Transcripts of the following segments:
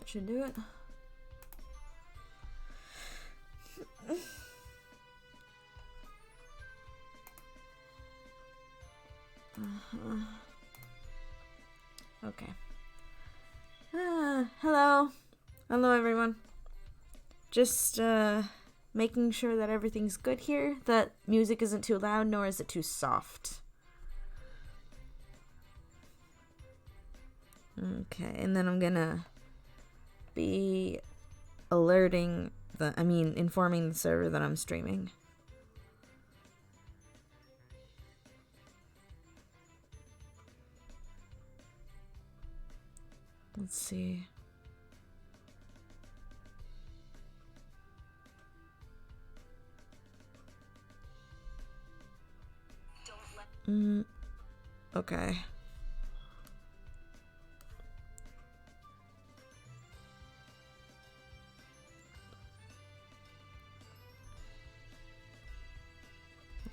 That should do it. Okay. Hello. Hello, everyone. Just, making sure that everything's good here, that music isn't too loud, nor is it too soft. Okay, and then I'm gonna be informing the server that I'm streaming. Let's see. Okay.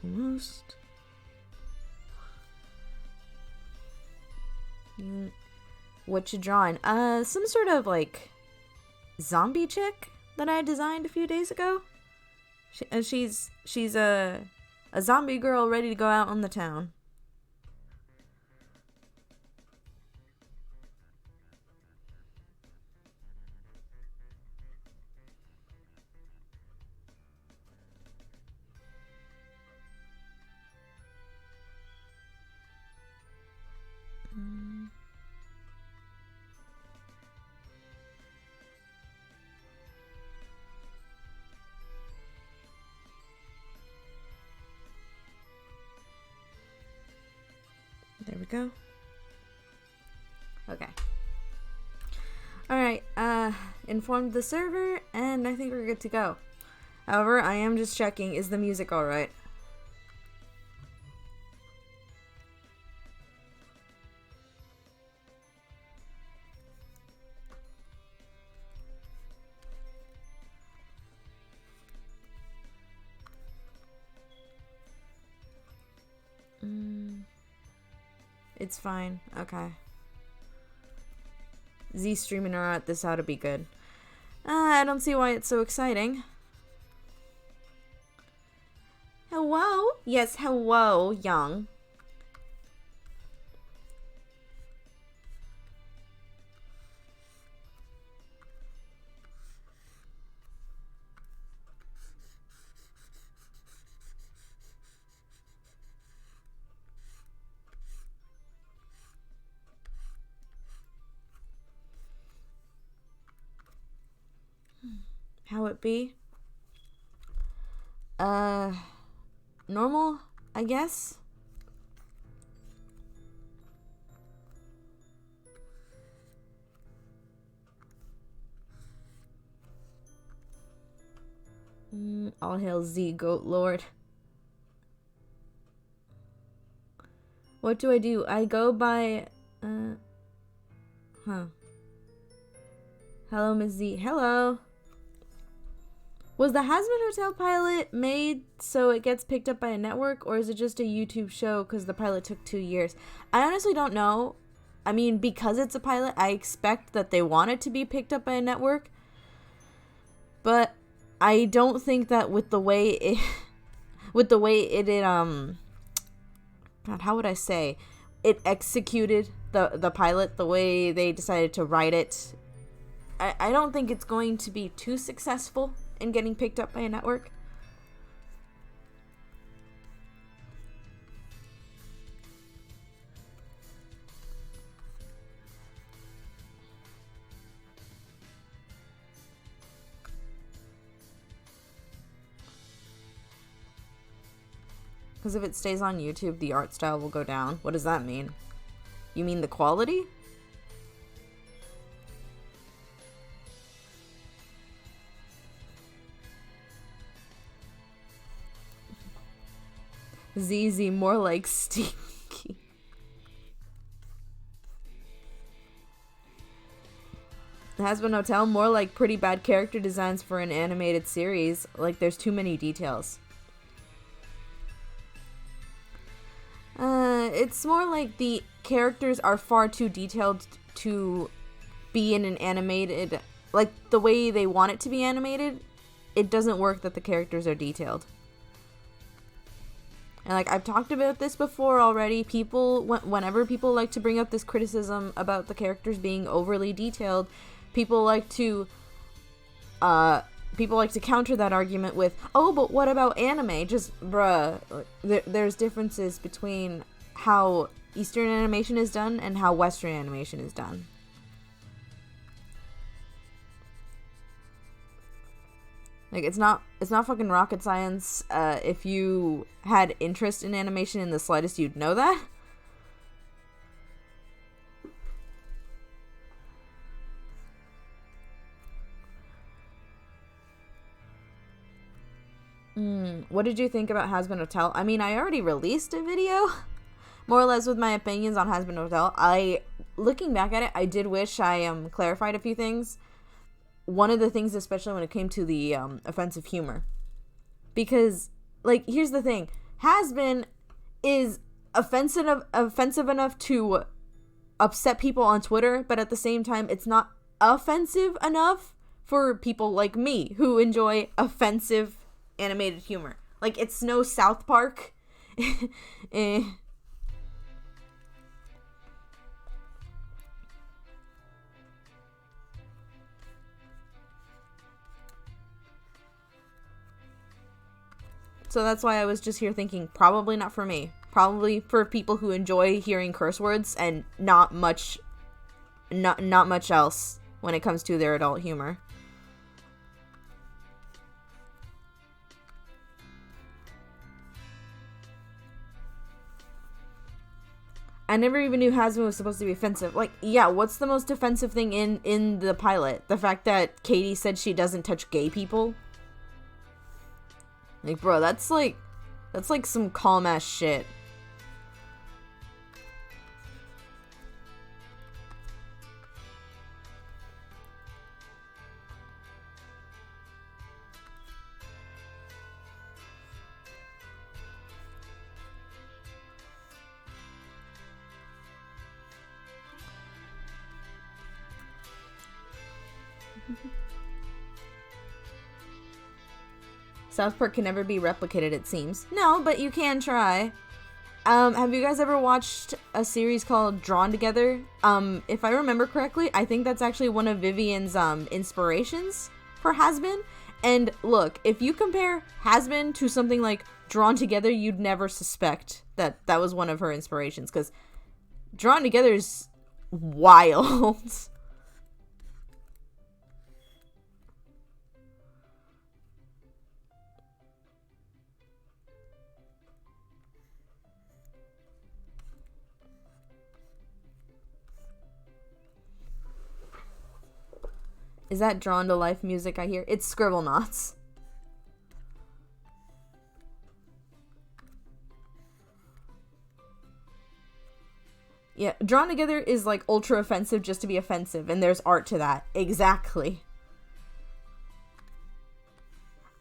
Almost. What you drawing? Some sort of like zombie chick that I designed a few days ago. She's a zombie girl ready to go out on the town. There we go. Okay. Alright, informed the server, and I think we're good to go. However, I am just checking, is the music alright? It's fine. Okay. Z streaming or at this ought to be good. I don't see why it's so exciting. Hello? Yes, hello, young. How it be? Normal, I guess? All hail Z, Goat Lord. What do? I go by, Hello, Miss Z. Hello. Was the Hazbin Hotel pilot made so it gets picked up by a network, or is it just a YouTube show because the pilot took 2 years? I honestly don't know. I mean, because it's a pilot, I expect that they want it to be picked up by a network. But I don't think that with the way it... God, how would I say? It executed the pilot, the way they decided to write it. I don't think it's going to be too successful in getting picked up by a network. Because if it stays on YouTube, the art style will go down. What does that mean? You mean the quality? ZZ, more like Stinky. Hazbin Hotel, more like pretty bad character designs for an animated series. Like, there's too many details. It's more like the characters are far too detailed to be in an animated like the way they want it to be animated, it doesn't work that the characters are detailed. And like I've talked about this before already, whenever people like to bring up this criticism about the characters being overly detailed, people like to counter that argument with, oh, but what about anime? Just bruh, there's differences between how Eastern animation is done and how Western animation is done. Like, it's not fucking rocket science. If you had interest in animation in the slightest, you'd know that. What did you think about Hazbin Hotel? I mean, I already released a video, more or less, with my opinions on Hazbin Hotel. Looking back at it, I did wish I clarified a few things. One of the things, especially when it came to the offensive humor. Because, like, here's the thing. Hazbin is offensive enough to upset people on Twitter, but at the same time, it's not offensive enough for people like me who enjoy offensive animated humor. Like, it's no South Park. So that's why I was just here thinking, probably not for me. Probably for people who enjoy hearing curse words and not much else when it comes to their adult humor. I never even knew Hazbin was supposed to be offensive. Like, yeah, what's the most offensive thing in the pilot? The fact that Katie said she doesn't touch gay people? Like, bro, that's like some calm ass shit. South Park can never be replicated, it seems. No, but you can try. Have you guys ever watched a series called Drawn Together? If I remember correctly, I think that's actually one of Vivian's inspirations for Hazbin. And look, if you compare Hazbin to something like Drawn Together, you'd never suspect that that was one of her inspirations, because Drawn Together is wild. Is that Drawn to Life music I hear? It's Scribblenauts. Yeah, Drawn Together is like ultra offensive just to be offensive, and there's art to that. Exactly.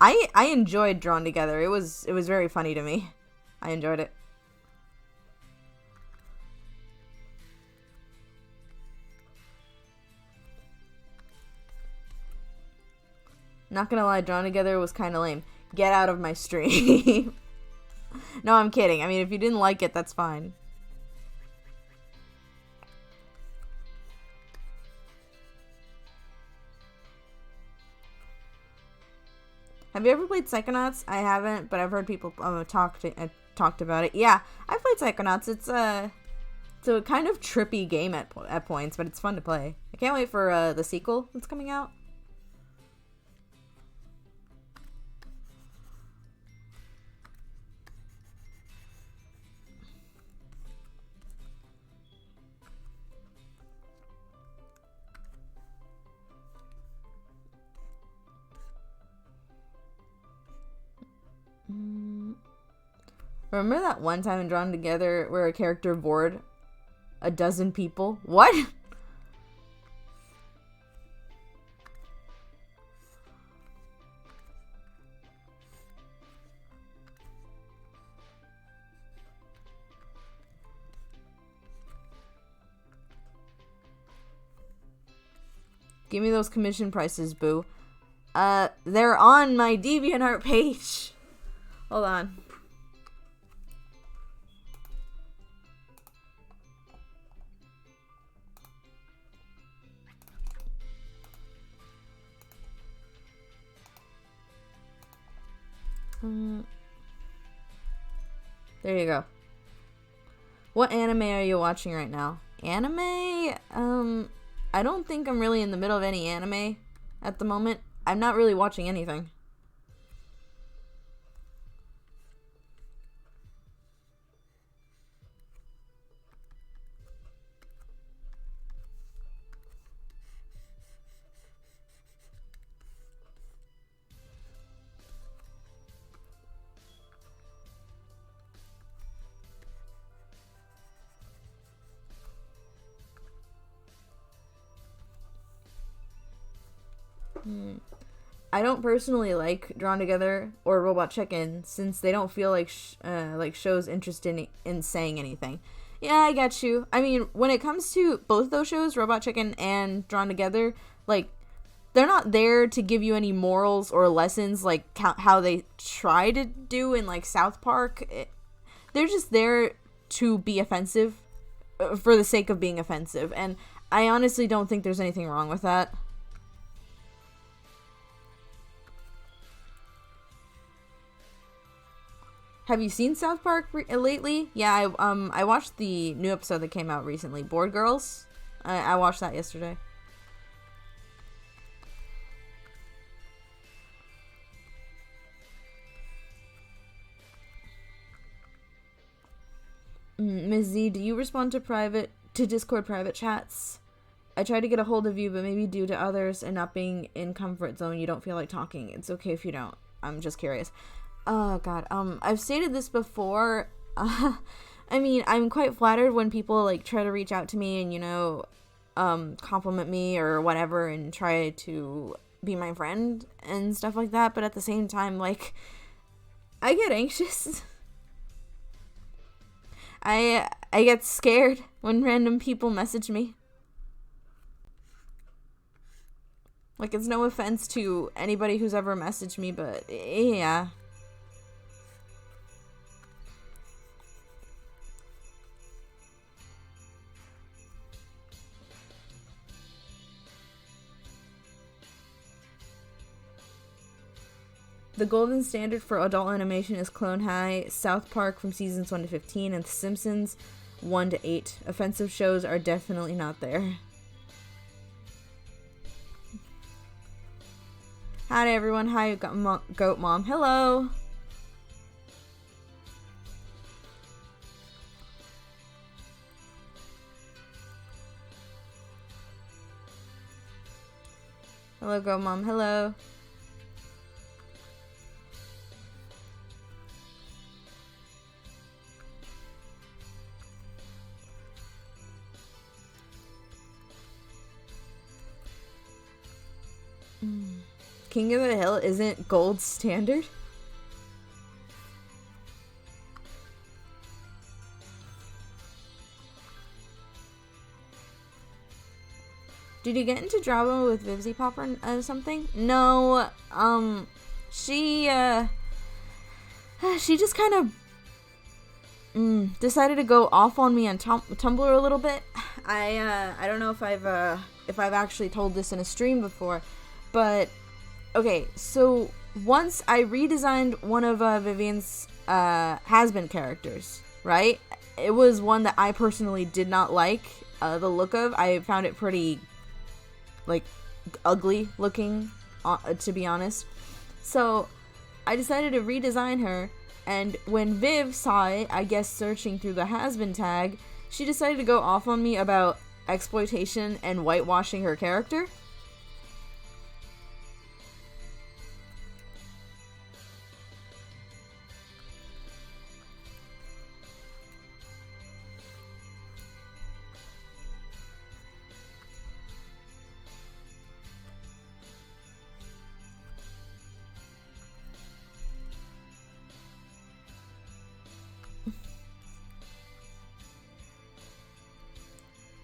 I enjoyed Drawn Together. It was very funny to me. I enjoyed it. Not gonna lie, Drawn Together was kind of lame. Get out of my stream. No, I'm kidding. I mean, if you didn't like it, that's fine. Have you ever played Psychonauts? I haven't, but I've heard people talked about it. Yeah, I've played Psychonauts. It's a kind of trippy game at points, but it's fun to play. I can't wait for the sequel that's coming out. Remember that one time in Drawn Together where a character bored a dozen people? What? Give me those commission prices, boo. They're on my DeviantArt page. Hold on. There you go. What anime are you watching right now? Anime? I don't think I'm really in the middle of any anime at the moment. I'm not really watching anything. I don't personally like Drawn Together or Robot Chicken since they don't feel like shows interested in saying anything. Yeah, I get you. I mean, when it comes to both those shows, Robot Chicken and Drawn Together, like, they're not there to give you any morals or lessons like how they try to do in like South Park. They're just there to be offensive for the sake of being offensive, and I honestly don't think there's anything wrong with that. Have you seen South Park lately? Yeah, I watched the new episode that came out recently, Bored Girls. I watched that yesterday. Ms. Z, do you respond to Discord private chats? I try to get a hold of you, but maybe due to others and not being in comfort zone, you don't feel like talking. It's okay if you don't. I'm just curious. Oh god. I've stated this before. I mean, I'm quite flattered when people like try to reach out to me and, you know, compliment me or whatever and try to be my friend and stuff like that, but at the same time, like, I get anxious. I get scared when random people message me. Like, it's no offense to anybody who's ever messaged me, but yeah. The golden standard for adult animation is Clone High, South Park from seasons 1 to 15, and The Simpsons 1 to 8. Offensive shows are definitely not there. Hi everyone. Hi, Goat Mom. Hello. Hello, Goat Mom. Hello. King of the Hill isn't gold standard? Did you get into drama with Vivzy Popper or something? No, she just kind of decided to go off on me on Tumblr a little bit. I don't know if I've actually told this in a stream before, but okay, so once I redesigned one of Vivian's has-been characters, right? It was one that I personally did not like the look of. I found it pretty, like, ugly looking, to be honest. So I decided to redesign her, and when Viv saw it, I guess searching through the has-been tag, she decided to go off on me about exploitation and whitewashing her character.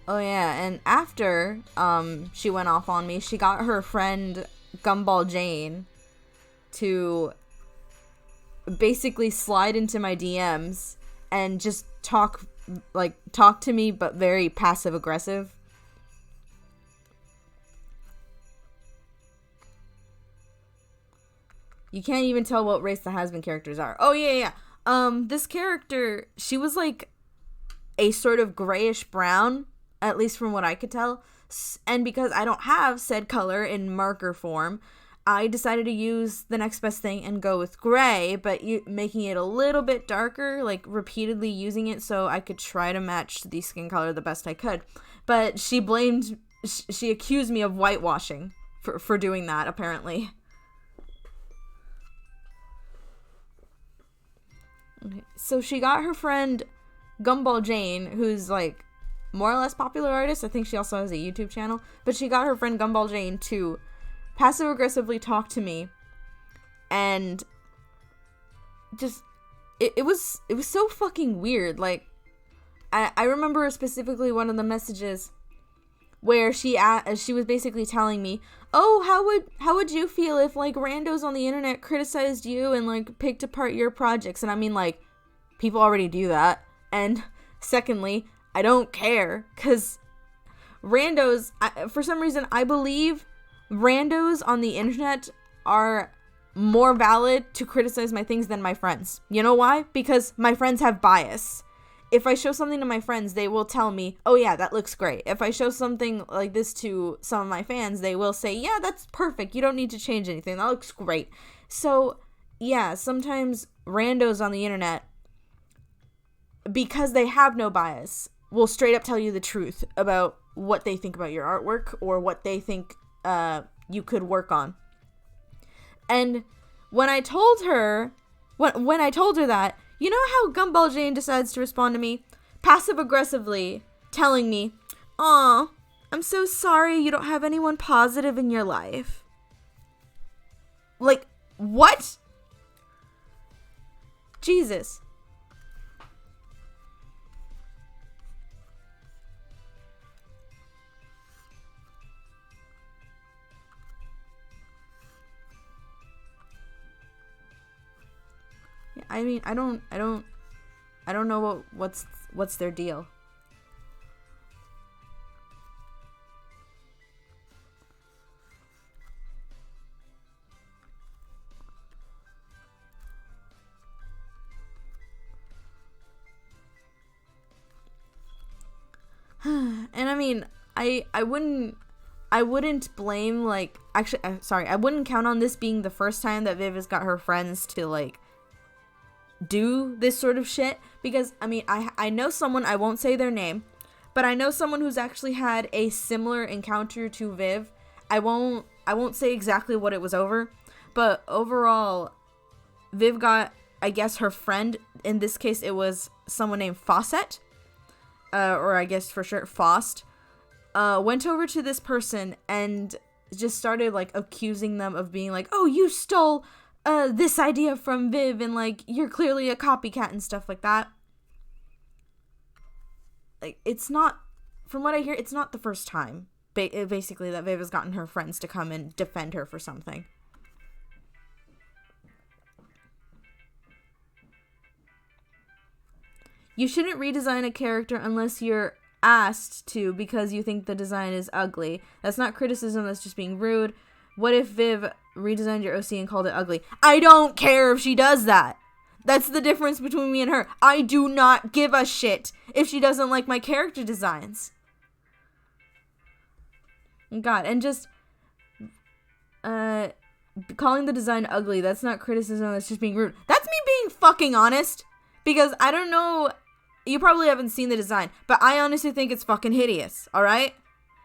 Oh yeah, and after she went off on me, she got her friend Gumball Jane to basically slide into my DMs and just talk to me, but very passive aggressive. You can't even tell what race the Has-Been characters are. Oh yeah. This character, she was like a sort of grayish brown, at least from what I could tell. And because I don't have said color in marker form, I decided to use the next best thing and go with gray, but making it a little bit darker, like repeatedly using it so I could try to match the skin color the best I could. But she accused me of whitewashing for doing that, apparently. Okay. So she got her friend Gumball Jane, who's like more or less popular artist. I think she also has a YouTube channel. But she got her friend Gumball Jane to passive aggressively talk to me, and just it was so fucking weird. Like I remember specifically one of the messages where she was basically telling me, "Oh, how would you feel if like randos on the internet criticized you and like picked apart your projects?" And I mean, like, people already do that. And secondly, I don't care, cuz randos, for some reason I believe randos on the internet are more valid to criticize my things than my friends. You know why? Because my friends have bias. If I show something to my friends, they will tell me, "Oh yeah, that looks great." If I show something like this to some of my fans, they will say, "Yeah, that's perfect. You don't need to change anything. That looks great." So, yeah, sometimes randos on the internet, because they have no bias, will straight up tell you the truth about what they think about your artwork or what they think you could work on. And when I told her that, you know how Gumball Jane decides to respond to me? Passive aggressively telling me, "Aw, I'm so sorry you don't have anyone positive in your life." Like, what? Jesus. I mean, I don't know what's their deal. And I mean, I wouldn't blame, like, actually, sorry, I wouldn't count on this being the first time that Viv has got her friends to like do this sort of shit, because I mean, I know someone, I won't say their name, but I know someone who's actually had a similar encounter to Viv. I won't say exactly what it was over, but overall, Viv got, I guess, her friend, in this case it was someone named Fawcett, or I guess for short Faust, went over to this person and just started like accusing them of being like, "Oh, you stole this idea from Viv, and like you're clearly a copycat," and stuff like that. Like, it's not, from what I hear, it's not the first time basically that Viv has gotten her friends to come and defend her for something. You shouldn't redesign a character unless you're asked to because you think the design is ugly. That's not criticism, that's just being rude. What if Viv redesigned your OC and called it ugly? I don't care if she does that. That's the difference between me and her. I do not give a shit if she doesn't like my character designs. God, and just calling the design ugly, that's not criticism, that's just being rude. That's me being fucking honest. Because I don't know, you probably haven't seen the design, but I honestly think it's fucking hideous, alright?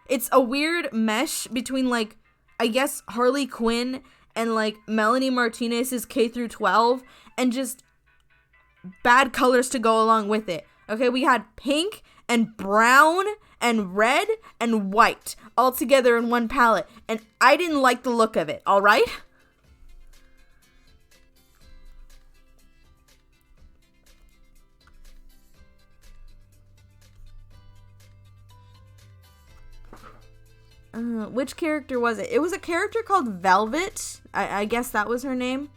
It's a weird mesh between, like, I guess Harley Quinn and like Melanie Martinez's K through 12, and just bad colors to go along with it. Okay, we had pink and brown and red and white all together in one palette, and I didn't like the look of it, alright? Which character was it? It was a character called Velvet. I guess that was her name.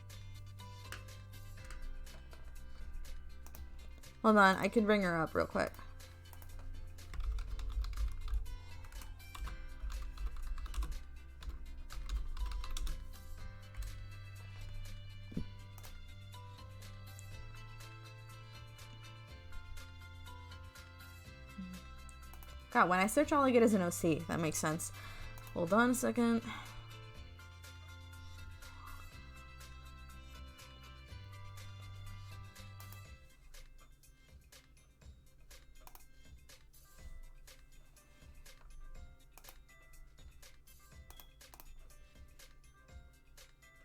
Hold on, I could bring her up real quick. God, when I search, all I get is an OC. That makes sense. Hold on a second.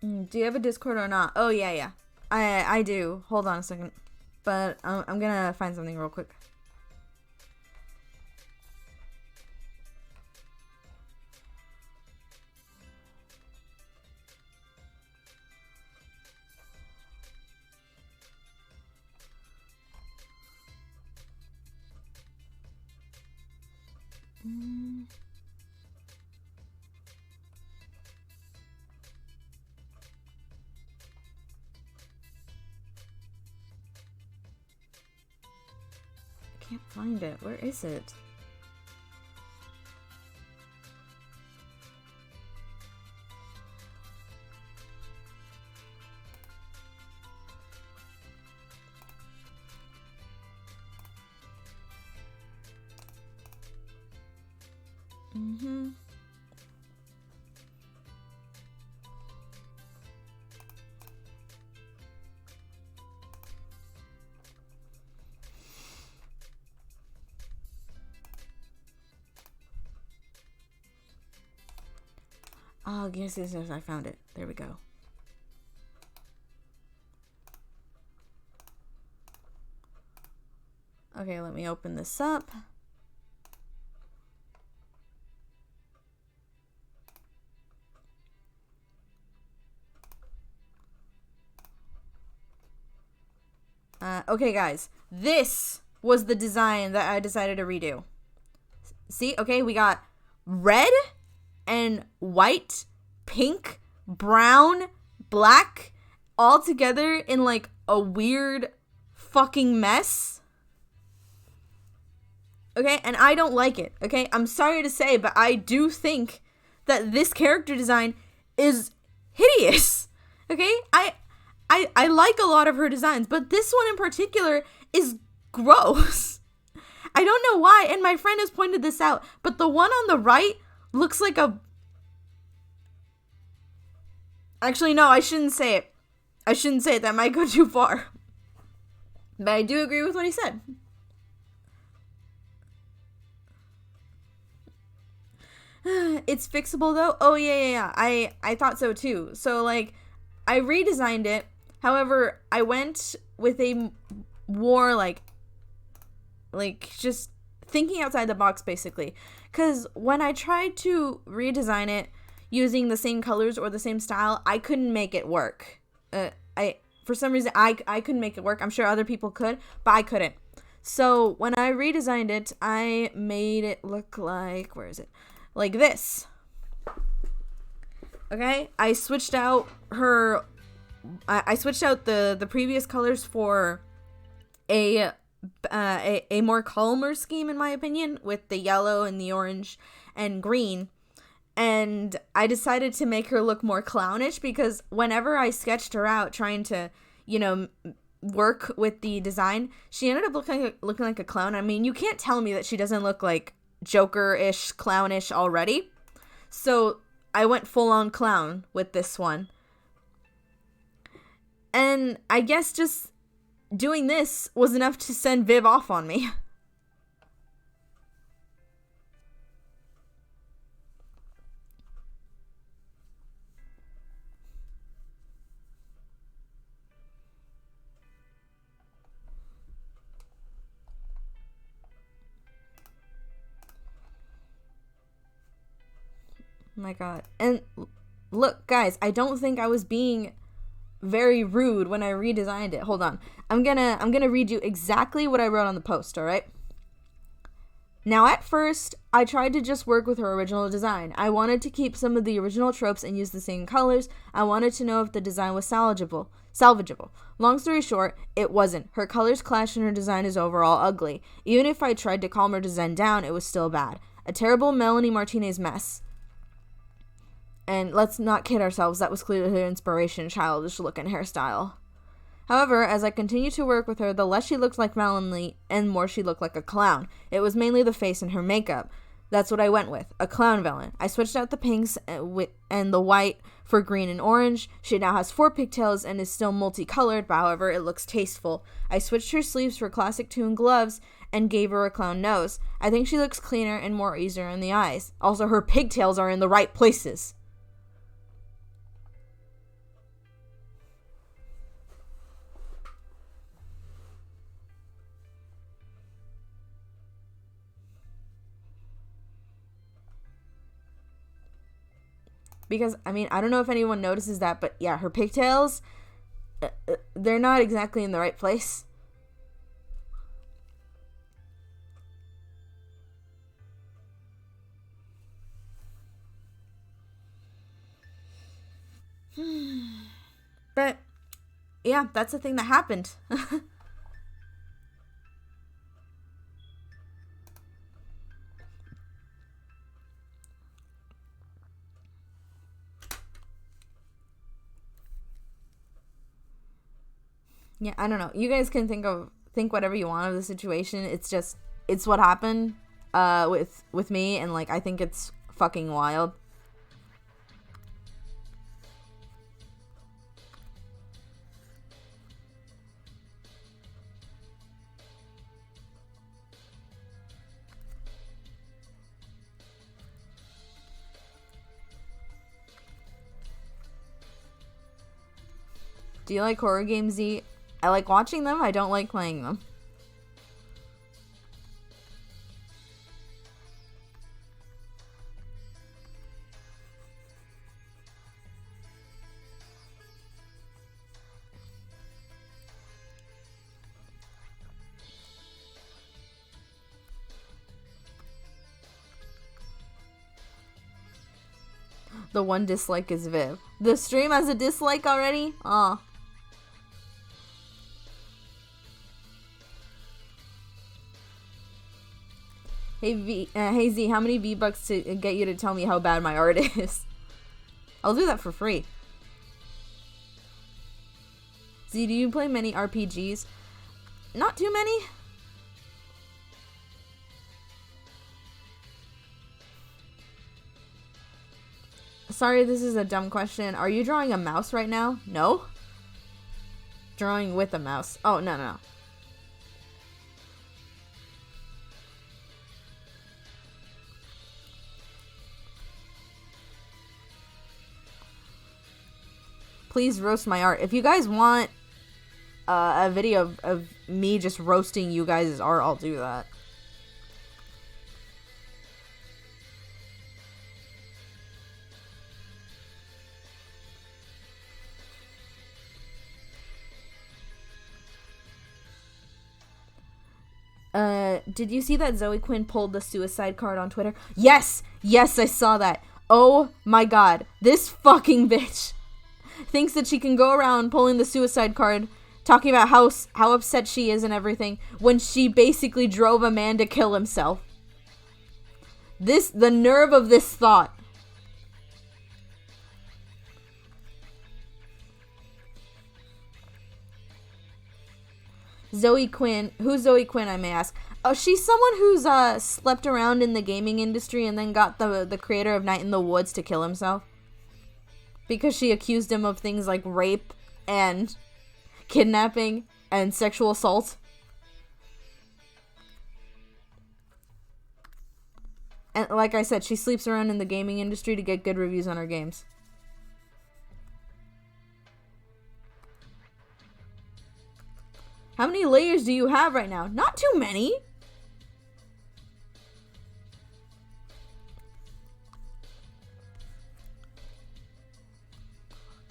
Do you have a Discord or not? Oh, yeah. I do. Hold on a second. But I'm gonna find something real quick. Can't find it. Where is it? Oh, yes, I found it. There we go. Okay, let me open this up. Okay, guys. This was the design that I decided to redo. See? Okay, we got red and white, pink, brown, black, all together in like a weird fucking mess. Okay, and I don't like it. Okay, I'm sorry to say, but I do think that this character design is hideous. Okay, I like a lot of her designs, but this one in particular is gross. I don't know why, and my friend has pointed this out, but the one on the right looks like a... Actually, no, I shouldn't say it. I shouldn't say it. That might go too far. But I do agree with what he said. It's fixable, though? Oh, yeah. I thought so, too. So, like, I redesigned it. However, I went with a more, like, just thinking outside the box, basically. Because when I tried to redesign it using the same colors or the same style, I couldn't make it work. For some reason, I couldn't make it work. I'm sure other people could, but I couldn't. So when I redesigned it, I made it look like, where is it? Like this. Okay? I switched out the previous colors for a more calmer scheme, in my opinion, with the yellow and the orange and green. And I decided to make her look more clownish because whenever I sketched her out trying to, work with the design, she ended up looking like a clown. I mean, you can't tell me that she doesn't look like Joker-ish, clownish already. So I went full-on clown with this one. And I guess just doing this was enough to send Viv off on me. My God. And look, guys, I don't think I was being very rude when I redesigned it. Hold on. I'm gonna read you exactly what I wrote on the post, all right? Now, at first, I tried to just work with her original design. I wanted to keep some of the original tropes and use the same colors. I wanted to know if the design was salvageable. Long story short, it wasn't. Her colors clashed and her design is overall ugly. Even if I tried to calm her design down, it was still bad. A terrible Melanie Martinez mess. And let's not kid ourselves, that was clearly her inspiration, childish look and hairstyle. However, as I continued to work with her, the less she looked like Melanie and more she looked like a clown. It was mainly the face and her makeup. That's what I went with, a clown villain. I switched out the pinks and the white for green and orange. She now has 4 pigtails and is still multicolored, but however, it looks tasteful. I switched her sleeves for classic tune gloves and gave her a clown nose. I think she looks cleaner and more easier in the eyes. Also, her pigtails are in the right places. Because, I mean, I don't know if anyone notices that, but yeah, her pigtails, they're not exactly in the right place. But, yeah, that's the thing that happened. Yeah, I don't know. You guys can think whatever you want of the situation. It's what happened with me, and like I think it's fucking wild. Do you like horror games, Z? I like watching them. I don't like playing them. The one dislike is Viv. The stream has a dislike already? Aw. Hey Z, how many V-Bucks to get you to tell me how bad my art is? I'll do that for free. Z, do you play many RPGs? Not too many. Sorry, this is a dumb question. Are you drawing a mouse right now? No? Drawing with a mouse. Oh, no. Please roast my art. If you guys want a video of me just roasting you guys' art, I'll do that. Did you see that Zoe Quinn pulled the suicide card on Twitter? Yes, I saw that. Oh my god, this fucking bitch thinks that she can go around pulling the suicide card, talking about how upset she is and everything, when she basically drove a man to kill himself. The nerve of this thought. Zoe Quinn. Who's Zoe Quinn, I may ask? Oh, she's someone who's slept around in the gaming industry and then got the creator of Night in the Woods to kill himself. Because she accused him of things like rape and kidnapping and sexual assault. And like I said, she sleeps around in the gaming industry to get good reviews on her games. How many layers do you have right now? Not too many.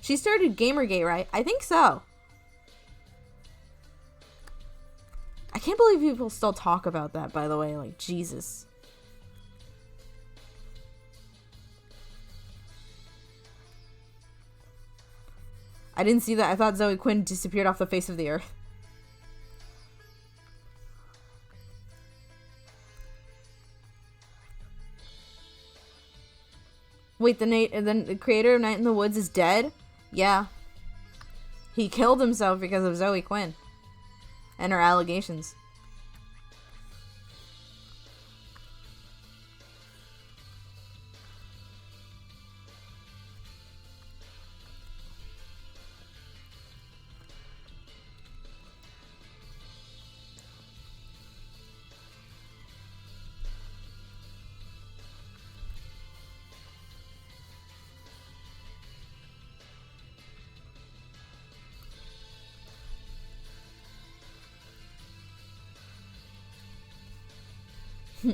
She started Gamergate, right? I think so. I can't can't believe people still talk about that, by the way. Like, Jesus. I didn't see that. I thought Zoe Quinn disappeared off the face of the earth. Wait, the creator of Night in the Woods is dead? Yeah. He killed himself because of Zoe Quinn. And her allegations.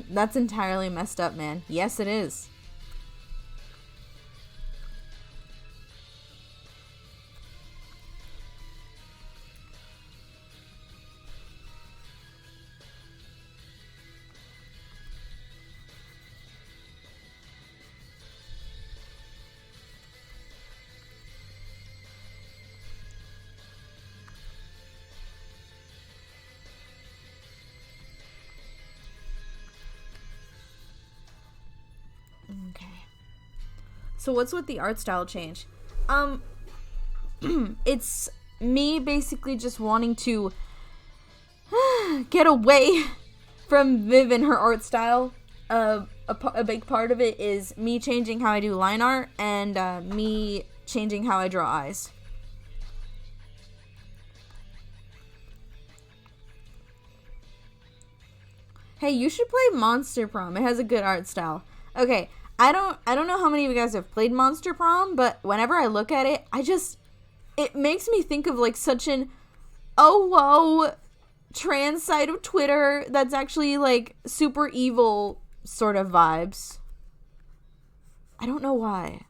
That's entirely messed up, man. Yes, it is. Okay. So what's with the art style change? It's me basically just wanting to get away from Viv and her art style. A big part of it is me changing how I do line art and me changing how I draw eyes. Hey, you should play Monster Prom. It has a good art style. Okay, I don't know how many of you guys have played Monster Prom, but whenever I look at it, it makes me think of like such an oh whoa trans side of Twitter that's actually like super evil sort of vibes. I don't know why.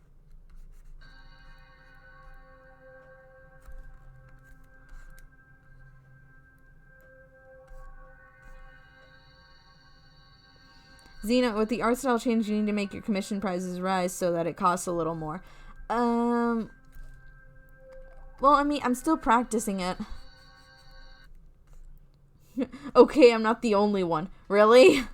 Xena, with the art style change, you need to make your commission prices rise so that it costs a little more. Well, I mean, I'm still practicing it. Okay, I'm not the only one. Really?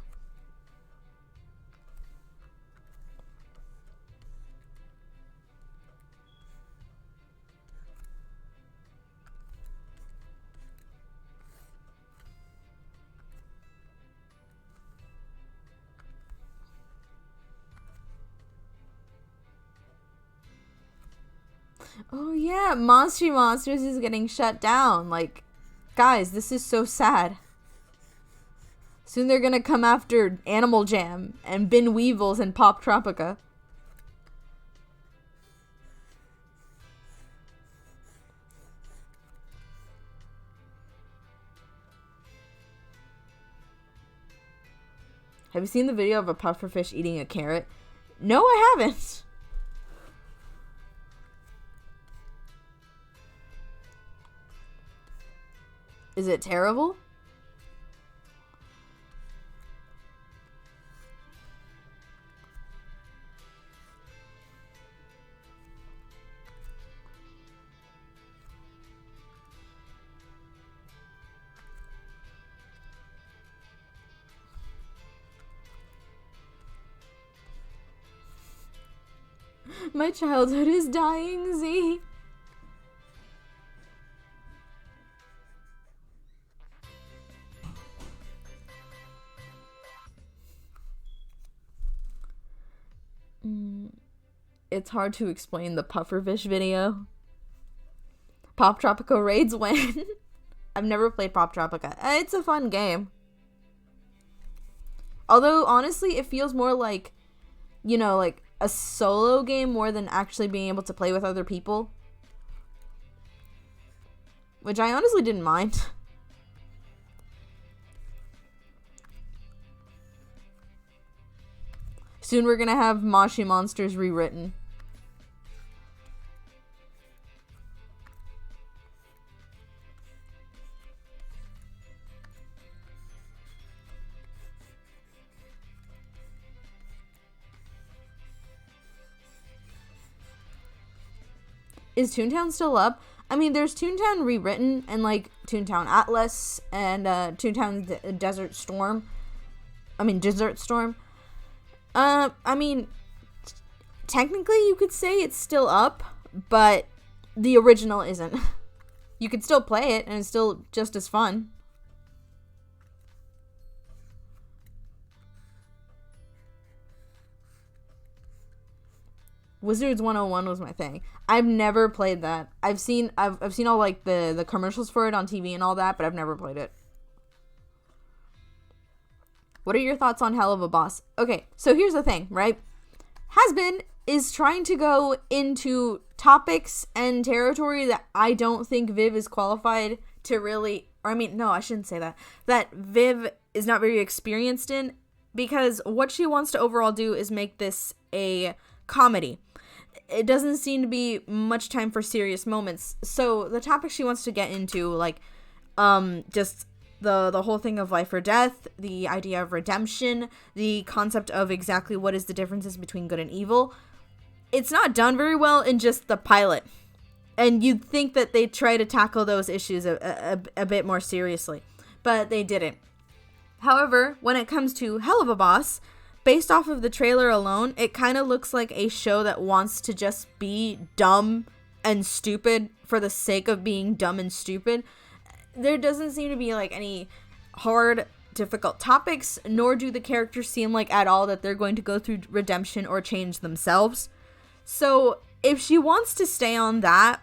Oh yeah, Monster Monsters is getting shut down. Like, guys, this is so sad. Soon they're gonna come after Animal Jam and Bin Weevils and Pop Tropica. Have you seen the video of a pufferfish eating a carrot? No, I haven't. Is it terrible? My childhood is dying, Z. It's hard to explain the pufferfish video. Pop Tropica raids when? I've never played Pop Tropica. It's a fun game. Although, honestly, it feels more like, you know, like a solo game more than actually being able to play with other people. Which I honestly didn't mind. Soon we're gonna have Moshi Monsters rewritten. Is Toontown still up? I mean, there's Toontown Rewritten and like Toontown Atlas and Toontown Desert Storm. Desert Storm. I mean, technically you could say it's still up, but the original isn't. You could still play it and it's still just as fun. Wizards 101 was my thing. I've never played that. I've seen all like the commercials for it on TV and all that, but I've never played it. What are your thoughts on Helluva Boss? Okay, so here's the thing, right? Hasbin is trying to go into topics and territory that I don't think Viv is qualified to really, or I mean, no, I shouldn't say that. That Viv is not very experienced in, because what she wants to overall do is make this a comedy. It doesn't seem to be much time for serious moments. So the topic she wants to get into, like, just the whole thing of life or death, the idea of redemption, the concept of exactly what is the differences between good and evil. It's not done very well in just the pilot. And you'd think that they'd try to tackle those issues a bit more seriously, but they didn't. However, when it comes to Helluva Boss, based off of the trailer alone, it kind of looks like a show that wants to just be dumb and stupid for the sake of being dumb and stupid. There doesn't seem to be like any hard, difficult topics, nor do the characters seem like at all that they're going to go through redemption or change themselves. So if she wants to stay on that,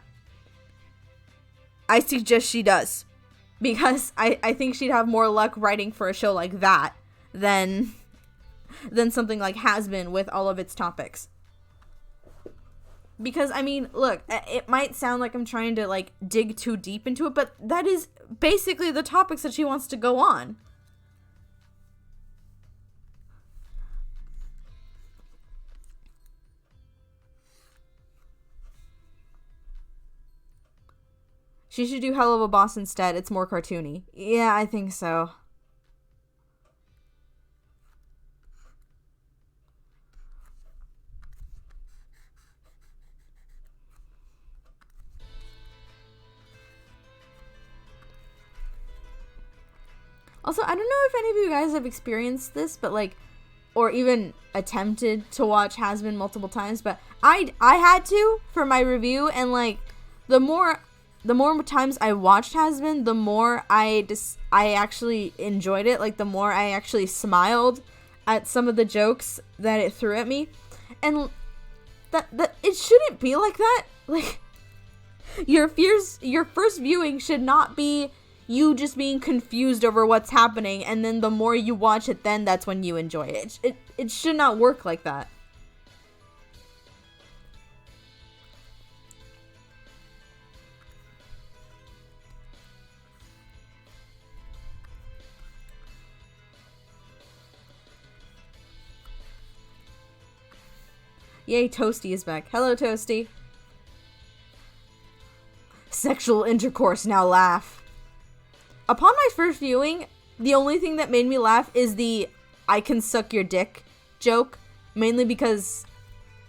I suggest she does. Because I think she'd have more luck writing for a show like that than something like Hasbin with all of its topics. Because, I mean, look, it might sound like I'm trying to, like, dig too deep into it, but that is basically the topics that she wants to go on. She should do Helluva Boss instead. It's more cartoony. Yeah, I think so. Also, I don't know if any of you guys have experienced this, but like, or even attempted to watch Hasbin multiple times, but I had to for my review, and like, the more times I watched Hasbin, the more I actually enjoyed it. Like, the more I actually smiled at some of the jokes that it threw at me, and that it shouldn't be like that. Like, your first viewing should not be you just being confused over what's happening, and then the more you watch it, then that's when you enjoy it. It should not work like that. Yay, Toasty is back. Hello, Toasty. Sexual intercourse, now laugh. Upon my first viewing, the only thing that made me laugh is the "I can suck your dick" joke. Mainly because,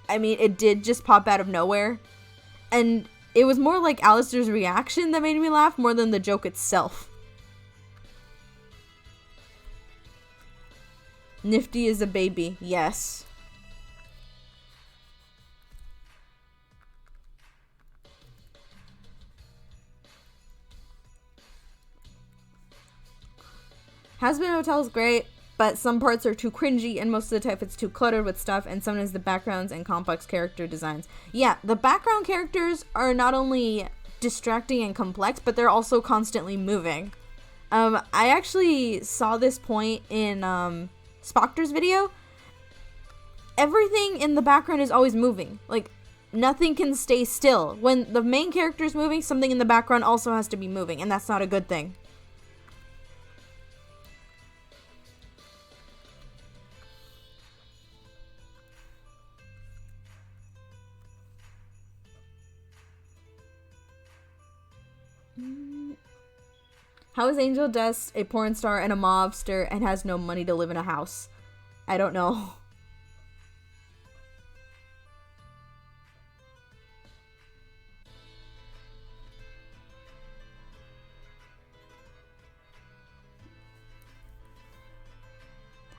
I mean, it did just pop out of nowhere. And it was more like Alistair's reaction that made me laugh more than the joke itself. Nifty is a baby, yes. Hasbin Hotel is great, but some parts are too cringy, and most of the time it's too cluttered with stuff, and sometimes the backgrounds and complex character designs. Yeah, the background characters are not only distracting and complex, but they're also constantly moving. I actually saw this point in Spoctor's video. Everything in the background is always moving. Like, nothing can stay still. When the main character is moving, something in the background also has to be moving, and that's not a good thing. How is Angel Dust a porn star and a mobster and has no money to live in a house? I don't know.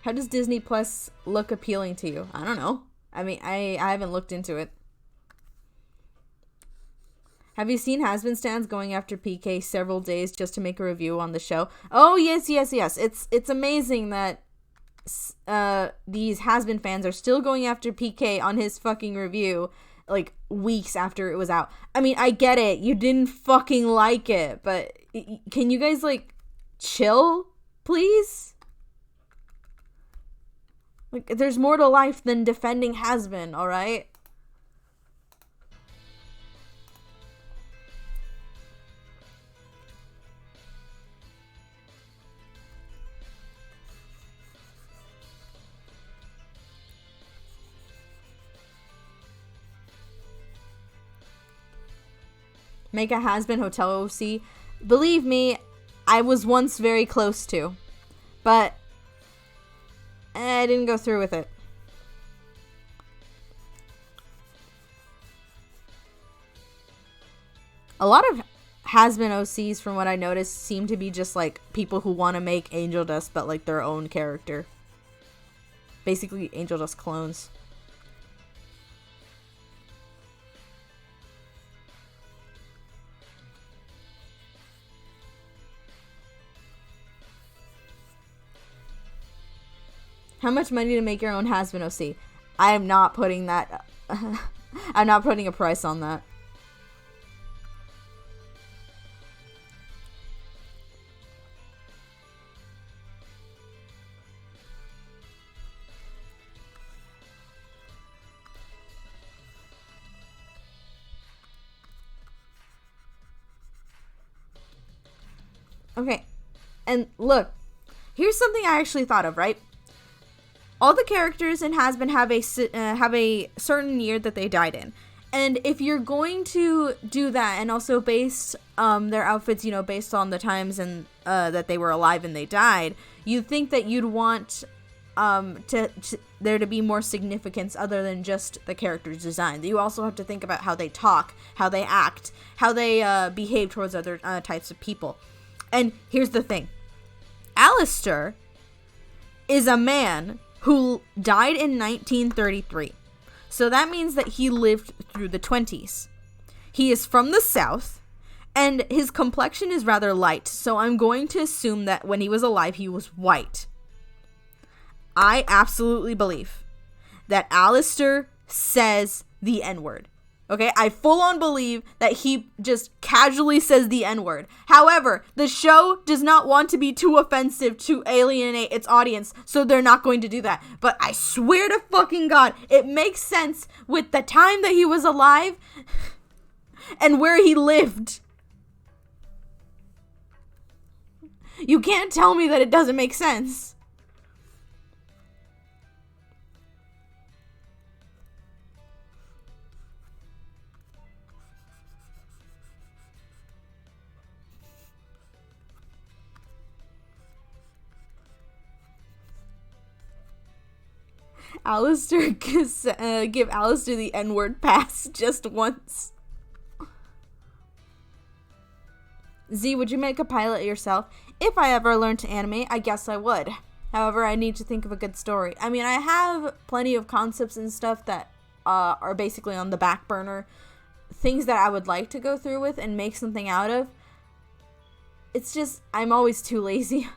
How does Disney Plus look appealing to you? I don't know. I mean, I haven't looked into it. Have you seen Has-Been Stans going after PK several days just to make a review on the show? Oh, yes. It's amazing that these Has-Been fans are still going after PK on his fucking review, like, weeks after it was out. I mean, I get it. You didn't fucking like it, but can you guys, like, chill, please? Like, there's more to life than defending Has-Been, alright? Make a Has-Been Hotel OC. Believe me, I was once very close to. But I didn't go through with it. A lot of Has-Been OCs, from what I noticed, seem to be just like people who want to make Angel Dust, but like their own character. Basically, Angel Dust clones. How much money to make your own Has-Been OC? I am not putting that. I'm not putting a price on that. Okay, and look, here's something I actually thought of, right? All the characters in Has-Been have a certain year that they died in. And if you're going to do that and also base their outfits, you know, based on the times and that they were alive and they died, you'd think that you'd want there to be more significance other than just the character's design. You also have to think about how they talk, how they act, how they behave towards other types of people. And here's the thing. Alistair is a man who died in 1933. So that means that he lived through the 20s. He is from the South, and his complexion is rather light, so I'm going to assume that when he was alive, he was white. I absolutely believe that Alistair says the N-word. Okay, I full on believe that he just casually says the N-word. However, the show does not want to be too offensive to alienate its audience, so they're not going to do that. But I swear to fucking God, it makes sense with the time that he was alive and where he lived. You can't tell me that it doesn't make sense. Alistair, give Alistair the N-word pass just once. Z, would you make a pilot yourself? If I ever learned to animate, I guess I would. However, I need to think of a good story. I mean, I have plenty of concepts and stuff that are basically on the back burner. Things that I would like to go through with and make something out of. It's just, I'm always too lazy.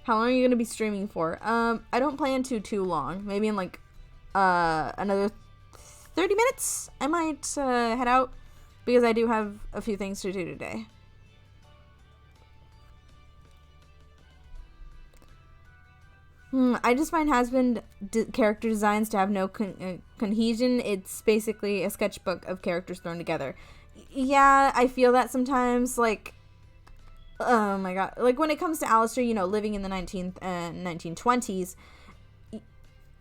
How long are you going to be streaming for? I don't plan to too long. Maybe in like another 30 minutes I might head out because I do have a few things to do today. I just find Has-Been character designs to have no cohesion. It's basically a sketchbook of characters thrown together. Yeah, I feel that sometimes, like, oh my god. Like, when it comes to Alistair, you know, living in the 1920s,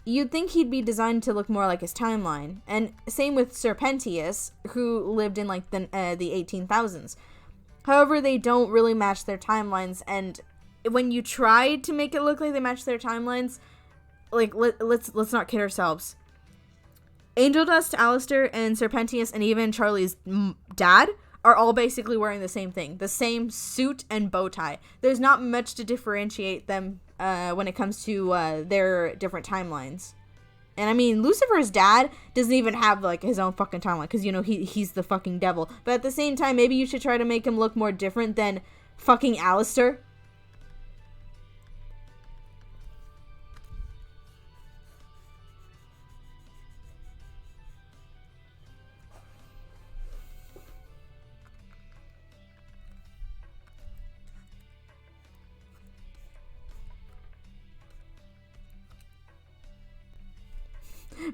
you'd think he'd be designed to look more like his timeline. And same with Serpentius, who lived in, like, the 18,000s. However, they don't really match their timelines, and when you try to make it look like they match their timelines, like, let's not kid ourselves. Angel Dust, Alistair, and Serpentius, and even Charlie's dad are all basically wearing the same thing. The same suit and bow tie. There's not much to differentiate them when it comes to their different timelines. And I mean, Lucifer's dad doesn't even have like his own fucking timeline because, you know, he's the fucking devil. But at the same time, maybe you should try to make him look more different than fucking Alistair.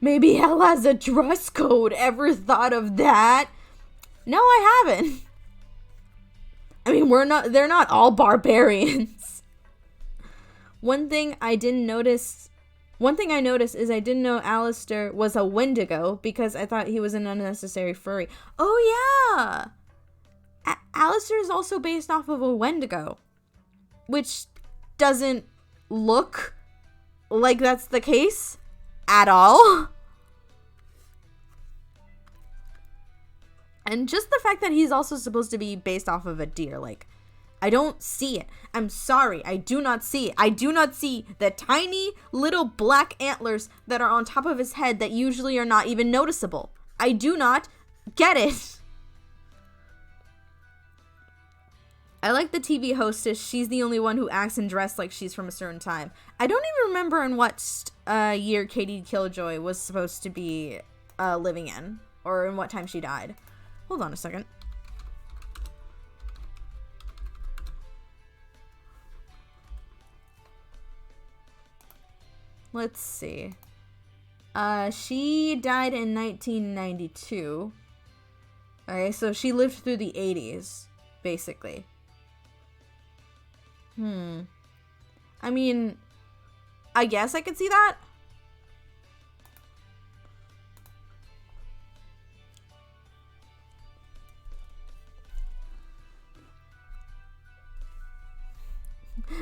Maybe hell has a dress code. Ever thought of that? No, I haven't. I mean, they're not all barbarians. One thing I noticed is I didn't know Alistair was a Wendigo because I thought he was an unnecessary furry. Oh yeah! Alistair is also based off of a Wendigo, which doesn't look like that's the case at all. And just the fact that he's also supposed to be based off of a deer, like, I don't see it. I'm sorry, I do not see it. I do not see the tiny little black antlers that are on top of his head that usually are not even noticeable. I do not get it. I like the TV hostess. She's the only one who acts and dressed like she's from a certain time. I don't even remember in what year Katie Killjoy was supposed to be living in, or in what time she died. Hold on a second. Let's see. She died in 1992. Okay, so she lived through the 80s, basically. I mean, I guess I could see that.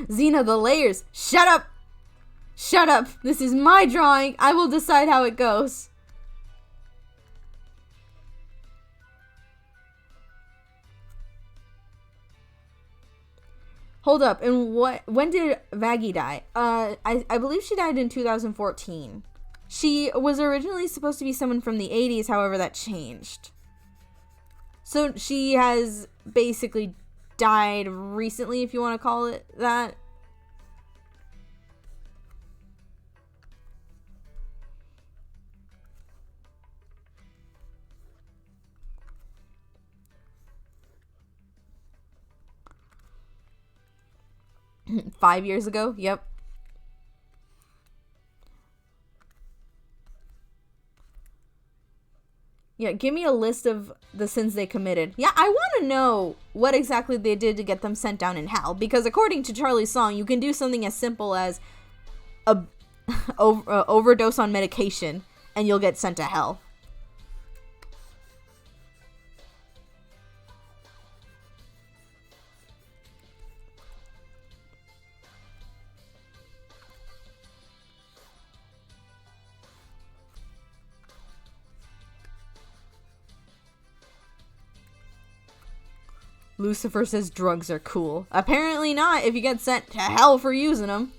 Xena, the layers. Shut up! Shut up! This is my drawing. I will decide how it goes. Hold up, and when did Vaggie die? I believe she died in 2014. She was originally supposed to be someone from the 80s, however that changed. So she has basically died recently, if you want to call it that. $5 years ago, yep. Yeah, give me a list of the sins they committed. Yeah, I want to know what exactly they did to get them sent down in hell. Because according to Charlie's song, you can do something as simple as a overdose on medication and you'll get sent to hell. Lucifer says drugs are cool. Apparently not if you get sent to hell for using them.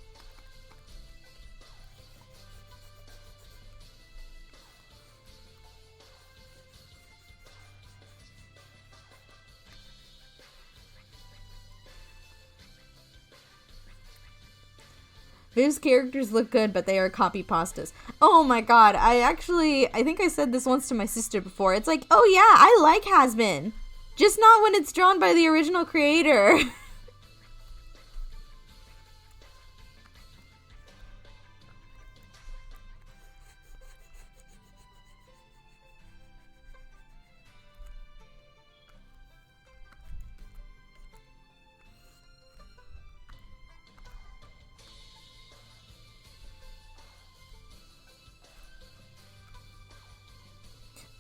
Viv's characters look good, but they are copy pastas. Oh my god, I think I said this once to my sister before. It's like, oh yeah, I like Has-Been. Just not when it's drawn by the original creator.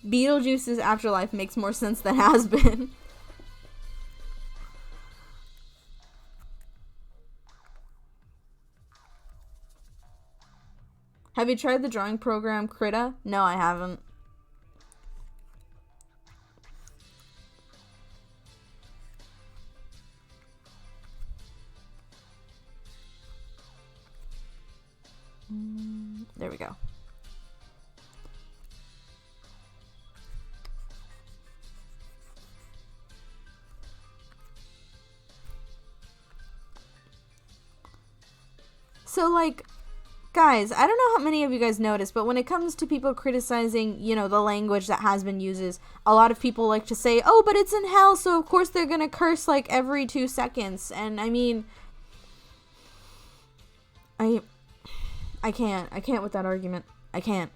Beetlejuice's afterlife makes more sense than Has-Been. Have you tried the drawing program Krita? No, I haven't. There we go. So, like, guys, I don't know how many of you guys noticed, but when it comes to people criticizing, you know, the language that Hazbin uses, a lot of people like to say, oh, but it's in hell, so of course they're gonna curse, like, every 2 seconds. And, I mean, I can't with that argument. I can't.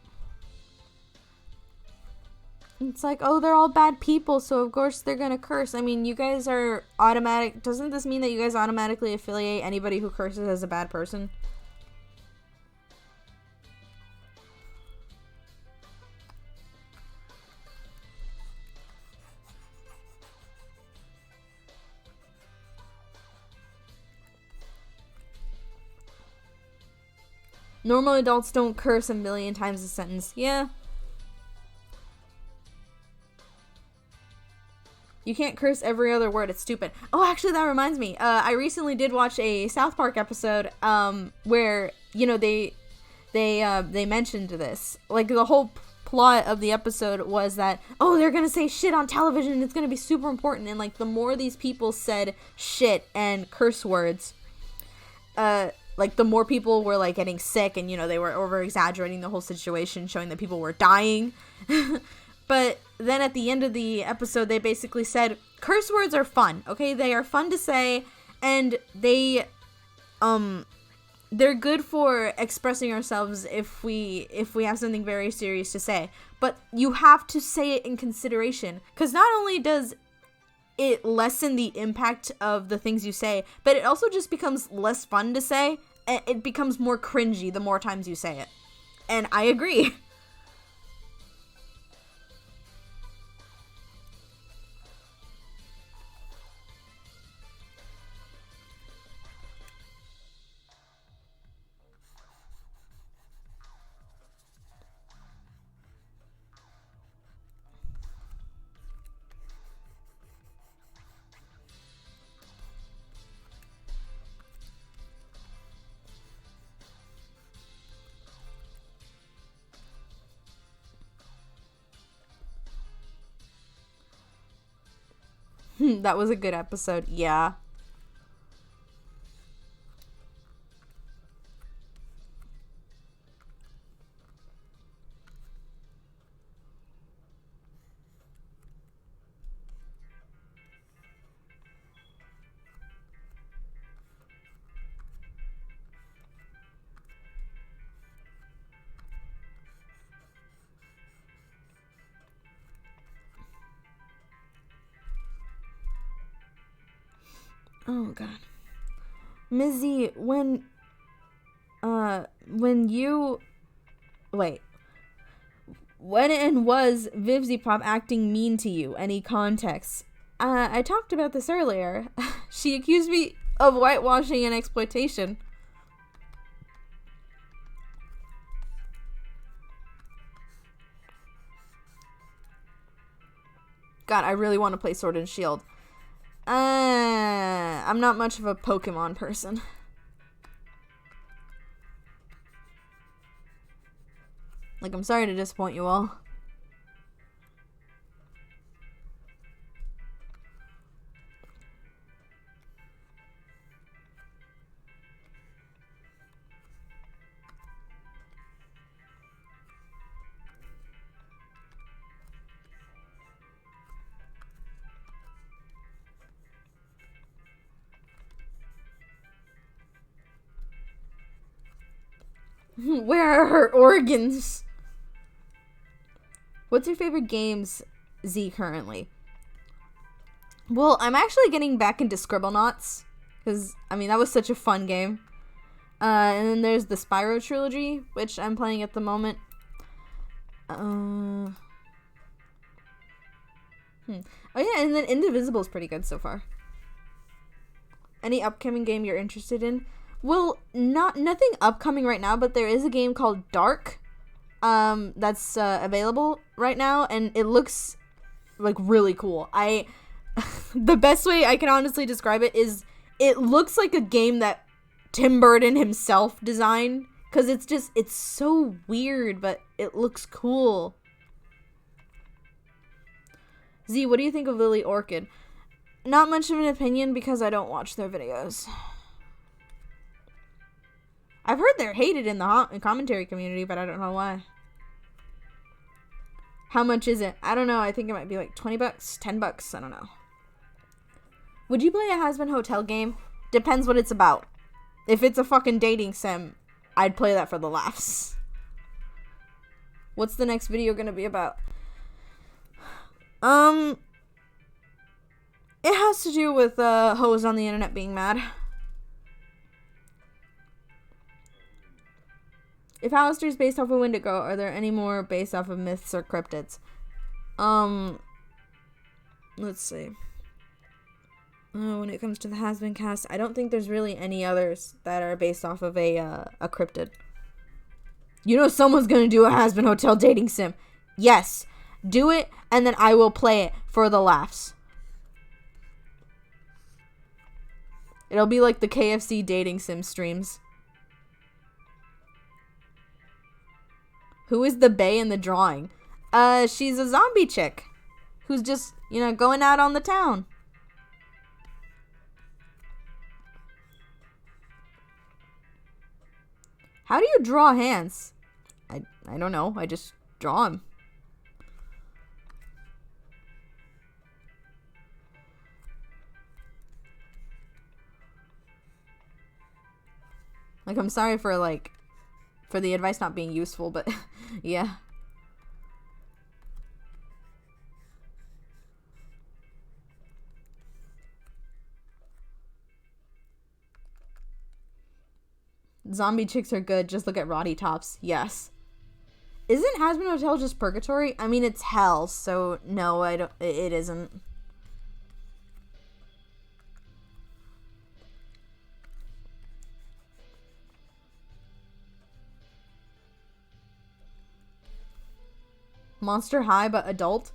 It's like, oh, they're all bad people, so of course they're gonna curse. I mean, you guys are doesn't this mean that you guys automatically affiliate anybody who curses as a bad person? Normal adults don't curse a million times a sentence. Yeah. You can't curse every other word. It's stupid. Oh, actually, that reminds me. I recently did watch a South Park episode where, you know, they mentioned this. Like, the whole plot of the episode was that, oh, they're gonna say shit on television and it's gonna be super important. And, like, the more these people said shit and curse words, like, the more people were, like, getting sick and, you know, they were over-exaggerating the whole situation, showing that people were dying. But then at the end of the episode, they basically said, curse words are fun, okay? They are fun to say, and they're good for expressing ourselves if we have something very serious to say. But you have to say it in consideration, because not only does it lessen the impact of the things you say, but it also just becomes less fun to say, and it becomes more cringy the more times you say it. And I agree. That was a good episode. Yeah. Oh, God. Mizzy, when you... Wait. When and was Vivziepop acting mean to you? Any context? I talked about this earlier. She accused me of whitewashing and exploitation. God, I really want to play Sword and Shield. I'm not much of a Pokemon person. Like, I'm sorry to disappoint you all. Where are her organs? What's your favorite games, Z, currently? Well, I'm actually getting back into Scribblenauts, because, I mean, that was such a fun game. And then there's the Spyro trilogy, which I'm playing at the moment. Oh yeah, and then Indivisible is pretty good so far. Any upcoming game you're interested in? Well, nothing upcoming right now, but there is a game called Dark, that's available right now, and it looks like really cool. The best way I can honestly describe it is it looks like a game that Tim Burton himself designed. Because it's so weird, but it looks cool. Z, what do you think of Lily Orchid? Not much of an opinion because I don't watch their videos. I've heard they're hated in the commentary community, but I don't know why. How much is it? I don't know. I think it might be like 20 bucks, 10 bucks. I don't know. Would you play a Hazbin Hotel game? Depends what it's about. If it's a fucking dating sim, I'd play that for the laughs. What's the next video gonna be about? It has to do with hoes on the internet being mad. If Alistair's based off of Wendigo, are there any more based off of myths or cryptids? Let's see. When it comes to the Hazbin cast, I don't think there's really any others that are based off of a cryptid. You know someone's gonna do a Hazbin Hotel dating sim. Yes. Do it, and then I will play it for the laughs. It'll be like the KFC dating sim streams. Who is the bae in the drawing? She's a zombie chick. Who's just, going out on the town. How do you draw hands? I don't know. I just draw them. Like, I'm sorry for the advice not being useful, but yeah. Zombie chicks are good. Just look at Roddy Tops. Yes. Isn't Hazbin Hotel just purgatory? I mean, it's hell, so no, it isn't. Monster High, but adult?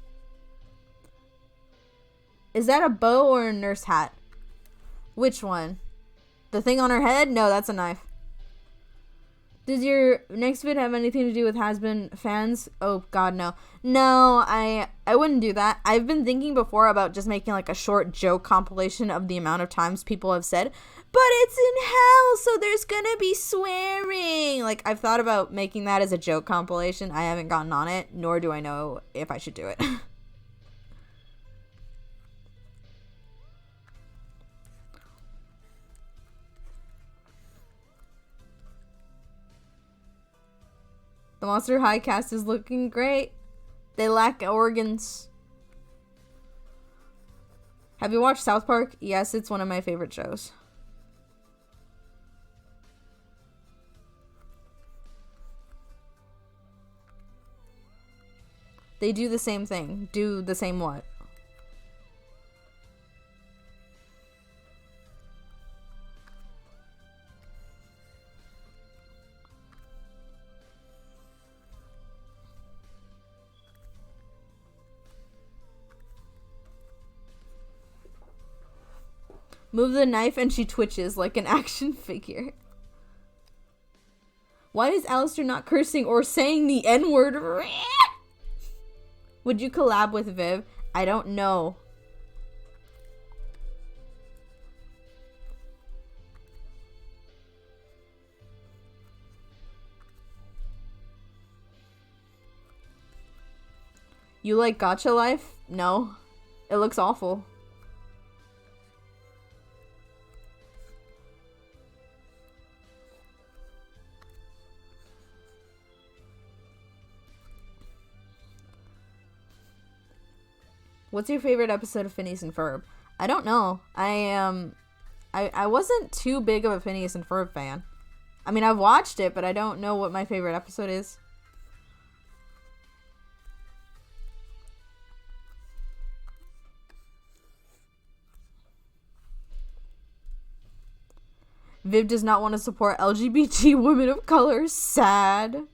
Is that a bow or a nurse hat? Which one? The thing on her head? No, that's a knife. Does your next vid have anything to do with Hazbin fans? Oh, God, no. No, I wouldn't do that. I've been thinking before about just making like a short joke compilation of the amount of times people have said, but it's in hell, so there's gonna be swearing. Like, I've thought about making that as a joke compilation. I haven't gotten on it, nor do I know if I should do it. The Monster High cast is looking great. They lack organs. Have you watched South Park? Yes, it's one of my favorite shows. They do the same thing. Do the same what? Move the knife and she twitches like an action figure. Why is Alistair not cursing or saying the N-word? Would you collab with Viv? I don't know. You like Gacha Life? No. It looks awful. What's your favorite episode of Phineas and Ferb? I don't know. I wasn't too big of a Phineas and Ferb fan. I mean, I've watched it, but I don't know what my favorite episode is. Viv does not want to support LGBT women of color. Sad.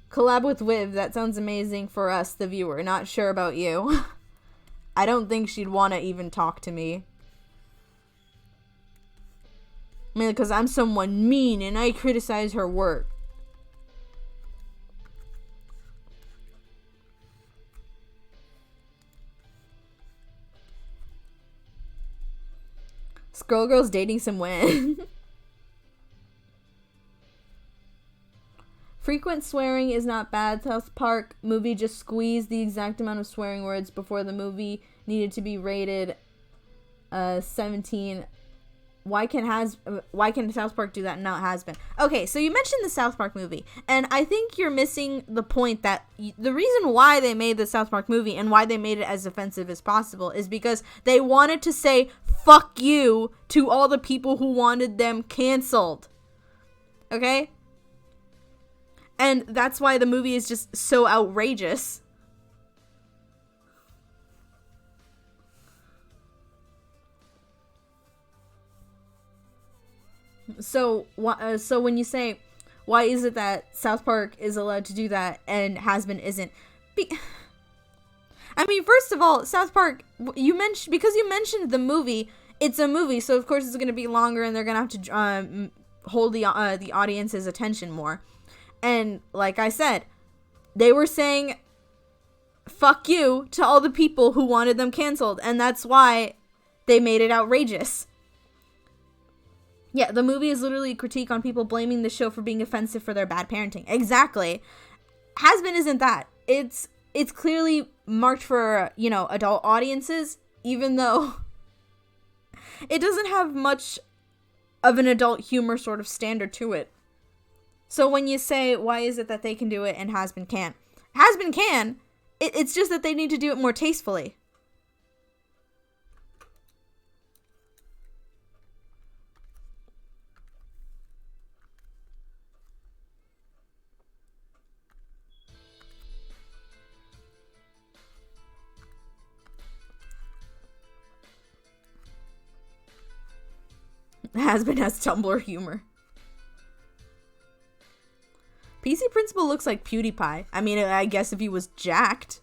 Collab with Viv. That sounds amazing for us, the viewer. Not sure about you. I don't think she'd want to even talk to me. Mainly because I'm someone mean and I criticize her work. Scroll Girl's dating some Wen. Frequent swearing is not bad. South Park movie just squeezed the exact amount of swearing words before the movie needed to be rated 17. Why can South Park do that and not has been? Okay, so you mentioned the South Park movie, and I think you're missing the point that the reason why they made the South Park movie and why they made it as offensive as possible is because they wanted to say fuck you to all the people who wanted them canceled. Okay? And that's why the movie is just so outrageous. So when you say, why is it that South Park is allowed to do that and Has-Been isn't? I mean, first of all, South Park, you mentioned the movie. It's a movie, so of course it's going to be longer, and they're going to have to hold the audience's attention more. And like I said, they were saying fuck you to all the people who wanted them canceled, and that's why they made it outrageous. Yeah, the movie is literally a critique on people blaming the show for being offensive for their bad parenting. Exactly. Has-Been isn't that. It's clearly marked for, adult audiences, even though it doesn't have much of an adult humor sort of standard to it. So when you say, why is it that they can do it and Has-Been can't? Has-Been can. It's just that they need to do it more tastefully. Has-Been has Tumblr humor. PC Principal looks like PewDiePie. I mean, I guess if he was jacked.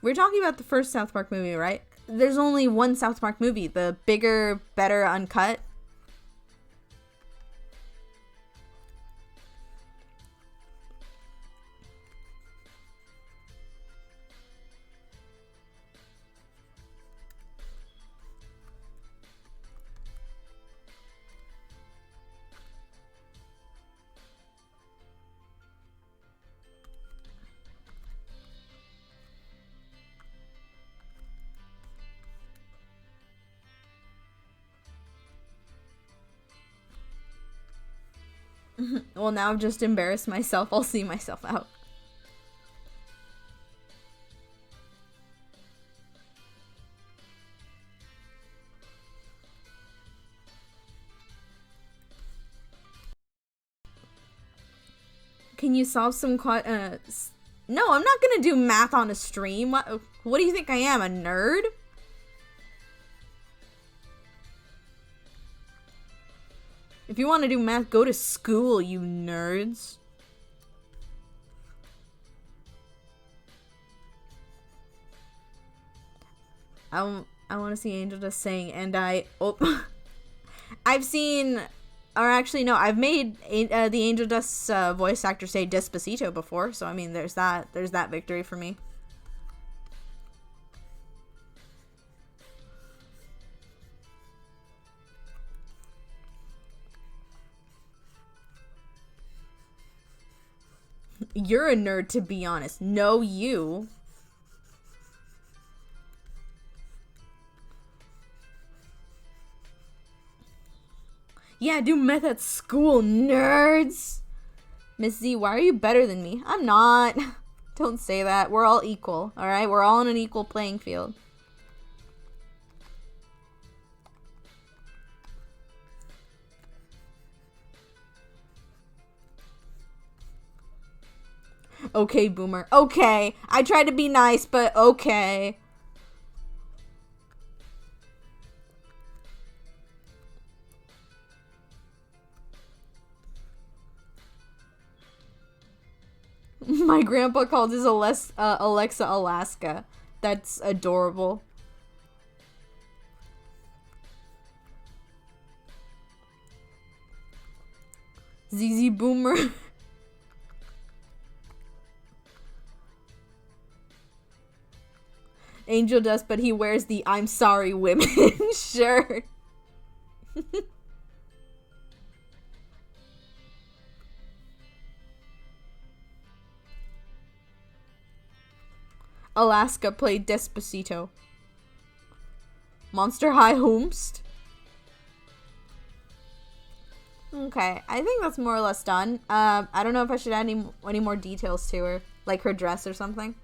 We're talking about the first South Park movie, right? There's only one South Park movie. The bigger, better, uncut. Well, now I've just embarrassed myself. I'll see myself out. Can you solve some no, I'm not gonna do math on a stream. What do you think I am, a nerd? If you want to do math, go to school, you nerds. I want to see Angel Dust sing, and I've seen, or actually no, I've made the Angel Dust voice actor say Despacito before, so I mean, there's that victory for me. You're a nerd, to be honest. No, you. Yeah, do math at school, nerds. Miss Z, why are you better than me? I'm not. Don't say that. We're all equal, alright? We're all on an equal playing field. Okay, Boomer. Okay. I tried to be nice, but okay. My grandpa called his Alexa Alaska. That's adorable. ZZ Boomer. Angel Dust, but he wears the I'm sorry women shirt. Alaska played Despacito. Monster High Homest. Okay, I think that's more or less done. I don't know if I should add any more details to her, like her dress or something.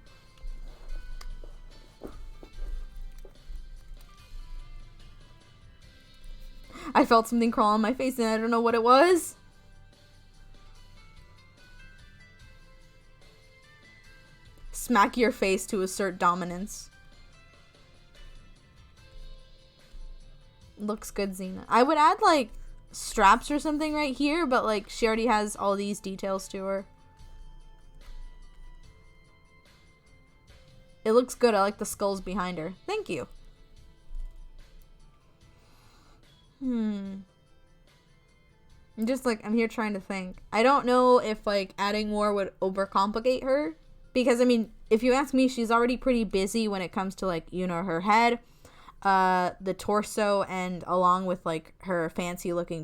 I felt something crawl on my face and I don't know what it was. Smack your face to assert dominance. Looks good, Xena. I would add, like, straps or something right here, but, like, she already has all these details to her. It looks good. I like the skulls behind her. Thank you. I'm here trying to think. I don't know if, like, adding more would overcomplicate her. Because, I mean, if you ask me, she's already pretty busy when it comes to, like, you know, her head, the torso, and along with, like, her fancy-looking